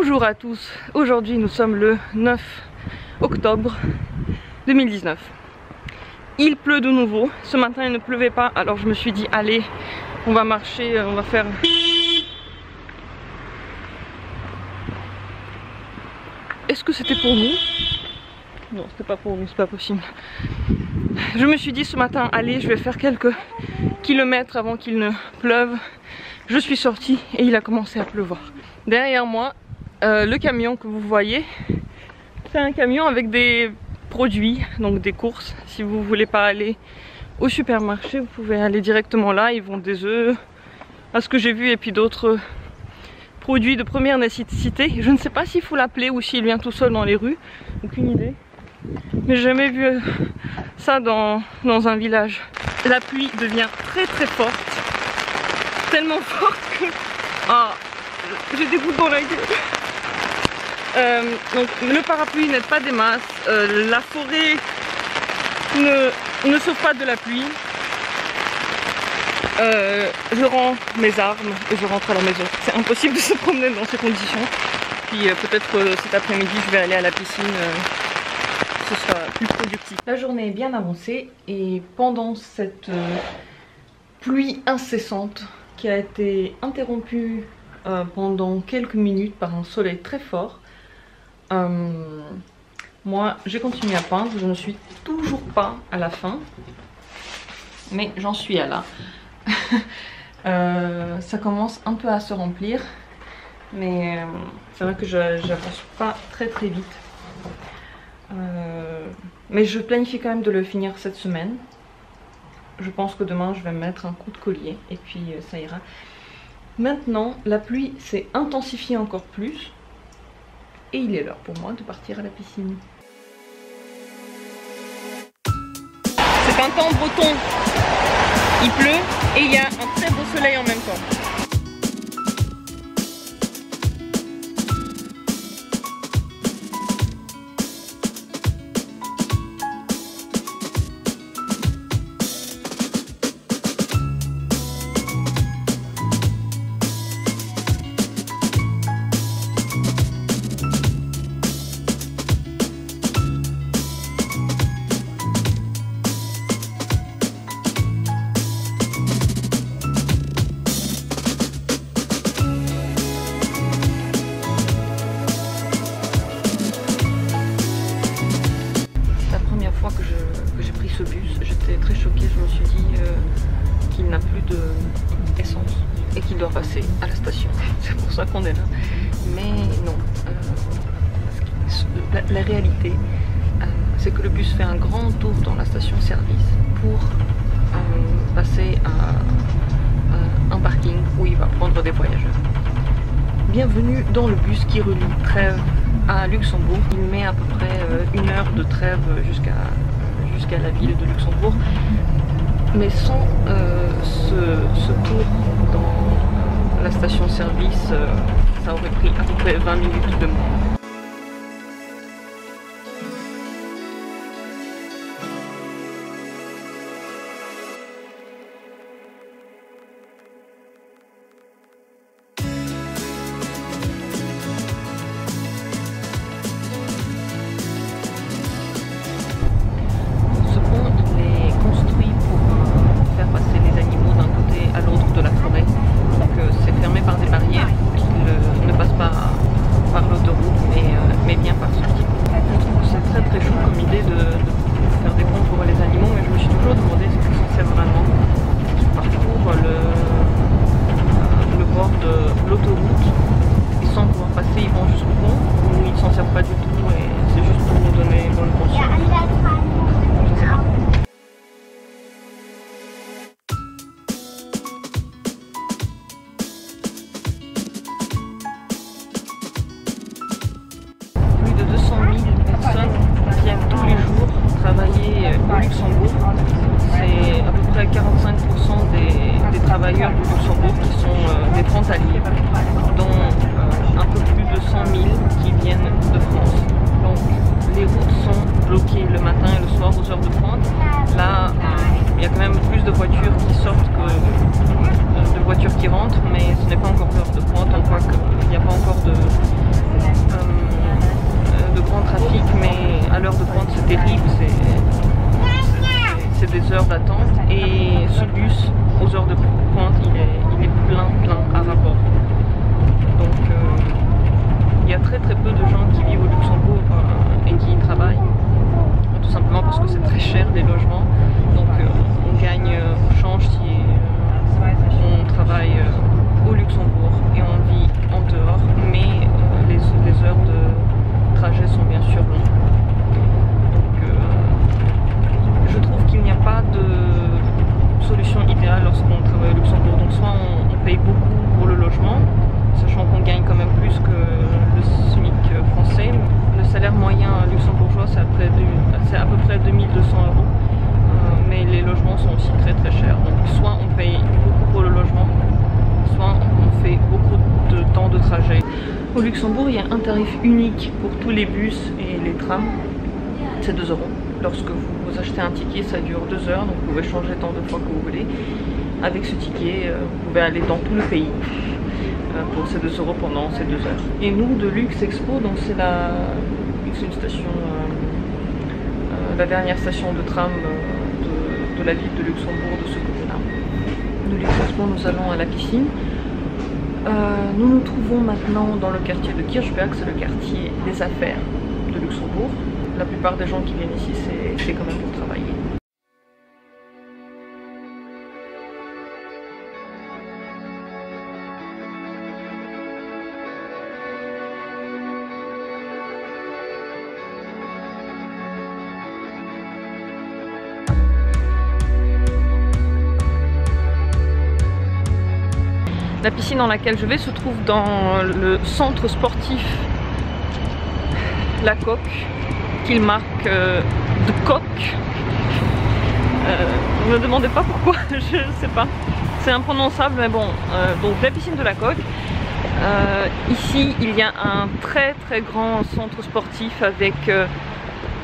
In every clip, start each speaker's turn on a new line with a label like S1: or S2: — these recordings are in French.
S1: Bonjour à tous, aujourd'hui nous sommes le 9 octobre 2019. Il pleut de nouveau, ce matin il ne pleuvait pas, alors je me suis dit allez, on va marcher, on va faire... Est-ce que c'était pour nous? Non, c'était pas pour nous, c'est pas possible. Je me suis dit ce matin, allez, je vais faire quelques kilomètres avant qu'il ne pleuve. Je suis sortie et il a commencé à pleuvoir. Derrière moi, le camion que vous voyez, c'est un camion avec des produits, donc des courses. Si vous voulez pas aller au supermarché, vous pouvez aller directement là. Ils vendent des œufs, à ce que j'ai vu, et puis d'autres produits de première nécessité. Je ne sais pas s'il faut l'appeler ou s'il vient tout seul dans les rues, aucune idée. Mais j'ai jamais vu ça dans un village. La pluie devient très forte, tellement forte que j'ai des gouttes dans la gueule. Donc le parapluie n'aide pas des masses, la forêt ne sauve pas de la pluie. Je rends mes armes et je rentre à la maison. C'est impossible de se promener dans ces conditions. Puis peut-être cet après-midi je vais aller à la piscine, ce sera plus productif. La journée est bien avancée et pendant cette pluie incessante qui a été interrompue pendant quelques minutes par un soleil très fort, moi j'ai continué à peindre. Je ne suis toujours pas à la fin, mais j'en suis à là. Ça commence un peu à se remplir, mais c'est vrai que j'avance pas très vite. Mais je planifie quand même de le finir cette semaine. Je pense que demain je vais me mettre un coup de collier et puis ça ira. Maintenant la pluie s'est intensifiée encore plus et il est l'heure pour moi de partir à la piscine. C'est un temps breton, il pleut et il y a un très beau soleil en même temps. Que j'ai pris ce bus, j'étais très choquée. Je me suis dit qu'il n'a plus d'essence et qu'il doit passer à la station. C'est pour ça qu'on est là. Mais non, la réalité c'est que le bus fait un grand tour dans la station-service pour passer à un parking où il va prendre des voyageurs. Bienvenue dans le bus qui relie Trèves à Luxembourg. Il met à peu près 1 heure de Trèves jusqu'à la ville de Luxembourg. Mais sans ce tour dans la station-service, ça aurait pris à peu près 20 minutes de moins. C'est à peu près 45% des travailleurs du Luxembourg qui sont des frontaliers, dont un peu plus de 100 000 qui viennent de France. Donc les routes sont bloquées le matin et le soir aux heures de pointe. Là, il y a quand même plus de voitures qui sortent que de voitures qui rentrent, mais ce n'est pas encore l'heure de pointe. On voit qu'il n'y a pas encore Luxembourg, il y a un tarif unique pour tous les bus et les trams. C'est 2 €. Lorsque vous achetez un ticket, ça dure 2 heures, donc vous pouvez changer tant de fois que vous voulez. Avec ce ticket, vous pouvez aller dans tout le pays pour ces 2 € pendant ces 2 heures. Et nous, de Lux Expo, donc c'est une station, la dernière station de tram de la ville de Luxembourg de ce côté-là. De Lux Expo, nous allons à la piscine. Nous nous trouvons maintenant dans le quartier de Kirchberg, c'est le quartier des affaires de Luxembourg. La plupart des gens qui viennent ici, c'est quand même pour travailler. La piscine dans laquelle je vais se trouve dans le centre sportif La Coque, qu'il marque de coque. Ne me demandez pas pourquoi, je sais pas. C'est imprononçable, mais bon. Donc la piscine de La Coque. Ici, il y a un très grand centre sportif avec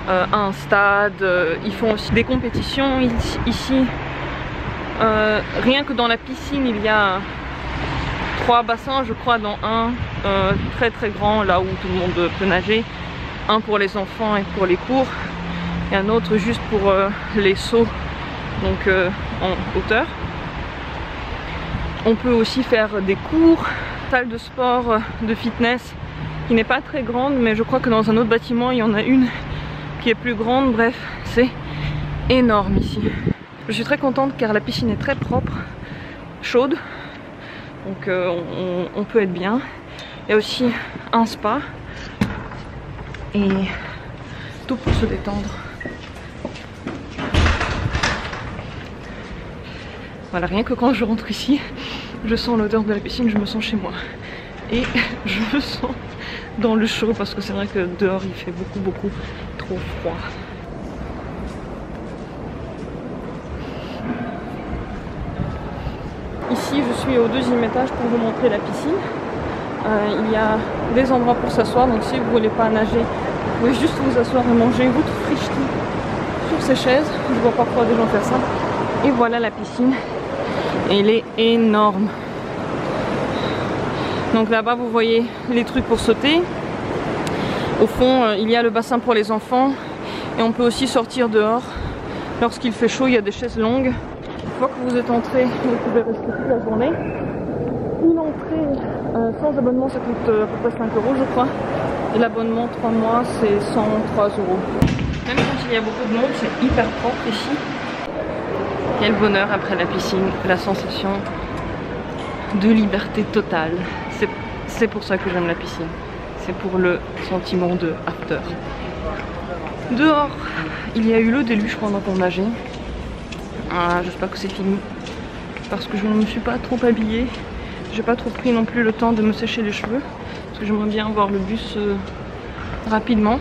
S1: un stade. Ils font aussi des compétitions ici. Rien que dans la piscine, il y a 3 bassins, je crois, dans un très grand, là où tout le monde peut nager. Un pour les enfants et pour les cours, et un autre juste pour les sauts, donc en hauteur. On peut aussi faire des cours, salle de sport, de fitness, qui n'est pas très grande, mais je crois que dans un autre bâtiment, il y en a une qui est plus grande. Bref, c'est énorme ici. Je suis très contente car la piscine est très propre, chaude, donc on peut être bien. Il y a aussi un spa et tout pour se détendre. Voilà, rien que quand je rentre ici, je sens l'odeur de la piscine, je me sens chez moi. Et je me sens dans le chaud parce que c'est vrai que dehors il fait beaucoup trop froid. Ici je suis au 2e étage pour vous montrer la piscine. Il y a des endroits pour s'asseoir, donc si vous ne voulez pas nager, vous pouvez juste vous asseoir et manger votre frichti sur ces chaises. Je vois parfois des gens faire ça. Et voilà la piscine. Elle est énorme. Donc là-bas vous voyez les trucs pour sauter. Au fond il y a le bassin pour les enfants. Et on peut aussi sortir dehors. Lorsqu'il fait chaud, il y a des chaises longues. Une fois que vous êtes entré, vous pouvez rester toute la journée. Une entrée sans abonnement, ça coûte à peu près 5 € je crois. Et l'abonnement 3 mois, c'est 103 €. Même quand il y a beaucoup de monde, c'est hyper propre ici. Quel bonheur après la piscine, la sensation de liberté totale. C'est pour ça que j'aime la piscine. C'est pour le sentiment de after. Dehors, il y a eu le déluge pendant qu'on nageait. J'espère que c'est fini. Parce que je ne me suis pas trop habillée. J'ai pas trop pris non plus le temps de me sécher les cheveux. Parce que j'aimerais bien voir le bus rapidement.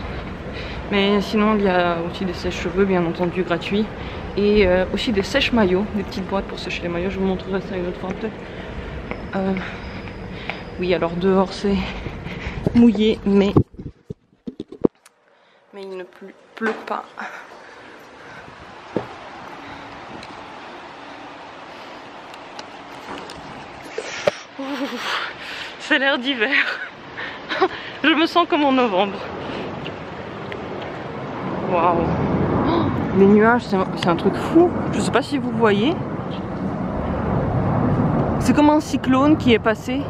S1: Mais sinon, il y a aussi des sèches-cheveux, bien entendu, gratuits. Et aussi des sèches-maillots, des petites boîtes pour sécher les maillots. Je vous montrerai ça une autre fois peut-être. Oui, alors dehors c'est mouillé, mais il ne pleut pas. C'est l'air d'hiver. Je me sens comme en novembre. Waouh. Les nuages, c'est un truc fou. Je sais pas si vous voyez. C'est comme un cyclone qui est passé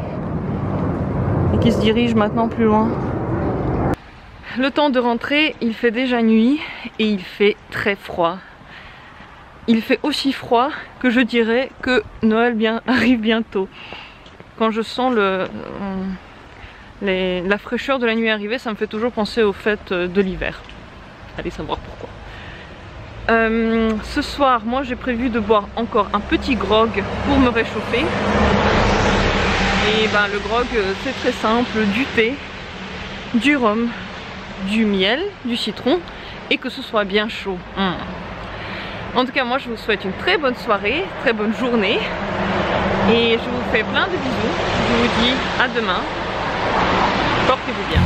S1: et qui se dirige maintenant plus loin. Le temps de rentrer, il fait déjà nuit et il fait très froid. Il fait aussi froid que je dirais que Noël arrive bientôt. Quand je sens la fraîcheur de la nuit arriver, ça me fait toujours penser aux fêtes de l'hiver. Allez savoir pourquoi. Ce soir, moi j'ai prévu de boire encore un petit grog pour me réchauffer. Et ben, le grog, c'est très simple, du thé, du rhum, du miel, du citron et que ce soit bien chaud. En tout cas, moi je vous souhaite une très bonne soirée, très bonne journée. Et je vous fais plein de bisous. Je vous dis à demain. Portez portez-vous bien.